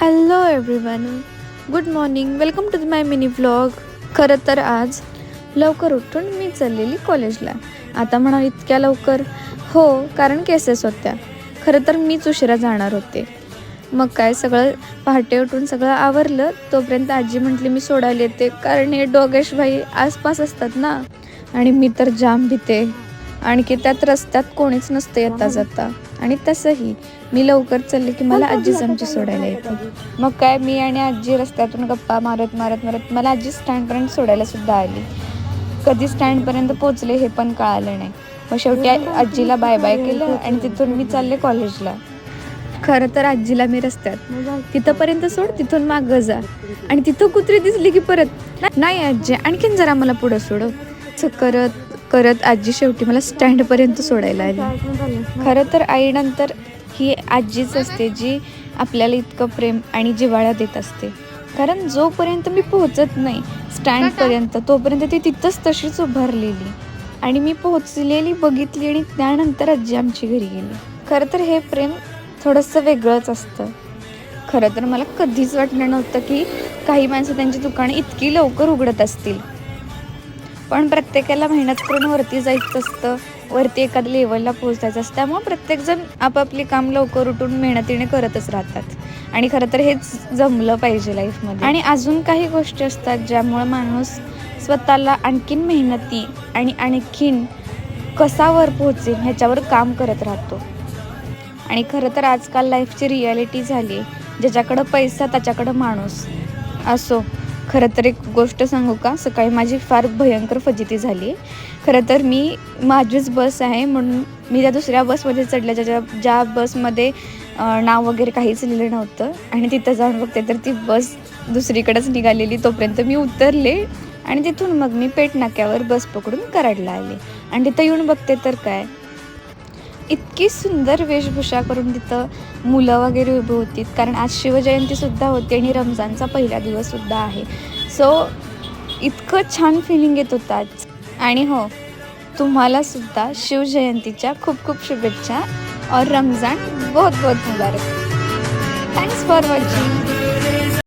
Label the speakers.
Speaker 1: Hello everyone, good morning. Welcome to my mini vlog. खरं तर आज लवकर उठून मी चाललेली कॉलेजला. आता म्हणा इतक्या लवकर? हो, कारण केसेस होत्या. खरं तर मीच उशिरा जाणार होते. मग काय, सगळं पहाटे उठून सगळं आवरलं. तोपर्यंत आजी म्हटली मी सोडायला येते, कारण हे डोगेश भाई आसपास असतात ना. आणि मी तर जाम भीते. आणखी त्यात रस्त्यात कोणीच नसतं येता जाता. आणि तसंही मी लवकर चालले की मला आजीच आमची सोडायला येते. मग काय, मी आणि आजी रस्त्यातून गप्पा मारत मारत मारत मला आजी स्टँडपर्यंत सोडायला सुद्धा आली. कधी स्टँडपर्यंत पोचले हे पण कळालं नाही. मग शेवटी आजीला बाय बाय केलं आणि तिथून मी चालले कॉलेजला. खरं तर आजीला मी रस्त्यात तिथंपर्यंत सोड, तिथून मागं जा, आणि तिथं कुत्री दिसली की परत नाही आजी आणखीन जरा मला पुढं सोड. असं करत करत आजी शेवटी मला स्टँडपर्यंत सोडायला आली. खरं तर आईनंतर ही आजीच असते जी आपल्याला इतकं प्रेम आणि जिव्हाळा देत असते. कारण जोपर्यंत मी पोहोचत नाही स्टँडपर्यंत तोपर्यंत ती तिथंच तशीच उभारलेली. आणि मी पोहोचलेली बघितली आणि त्यानंतर आजी आमची घरी गेली. खरं तर हे प्रेम थोडंसं वेगळंच असतं. खरं तर मला कधीच वाटलं नव्हतं की काही माणसं त्यांची दुकानं इतकी लवकर उघडत असतील. पण प्रत्येकाला मेहनत करून वरती जायचं असतं, वरती एखाद्या लेवलला पोहोचायचं असतं. त्यामुळे प्रत्येकजण आपापली काम लवकर उठून मेहनतीने करतच राहतात. आणि खरं तर हेच जमलं पाहिजे लाईफमध्ये. आणि अजून काही गोष्टी असतात ज्यामुळे माणूस स्वतःला आणखीन मेहनती आणि आणखीन कसा वर पोहोचेल ह्याच्यावर काम करत राहतो. आणि खरं तर आजकाल लाईफची रियालिटी झाली, ज्याच्याकडं पैसा त्याच्याकडं माणूस असो. खरं तर एक गोष्ट सांगू का, सकाळी माझी फार भयंकर फजिती झाली. खरं तर माझीच बस आहे म्हणून मी त्या दुसऱ्या बसमध्ये चढल्या, ज्या बसमध्ये नाव वगैरे काहीच लिहिलं नव्हतं. आणि तिथं जाऊन बघते तर ती बस दुसरीकडेच निघालेली. तोपर्यंत मी उतरले आणि तिथून मग मी पेठ नाक्यावर बस पकडून कराडला आले. आणि तिथं येऊन बघते तर काय, इतकी सुंदर वेशभूषा करून तिथं मुलं वगैरे उभी होती. कारण आज शिवजयंतीसुद्धा होती आणि रमजानचा पहिला दिवससुद्धा आहे. सो इतकं छान फिलिंग येत होतं आज. आणि हो, तुम्हालासुद्धा शिवजयंतीच्या खूप खूप शुभेच्छा और रमजान बहुत बहुत मुबारक. Thanks for watching.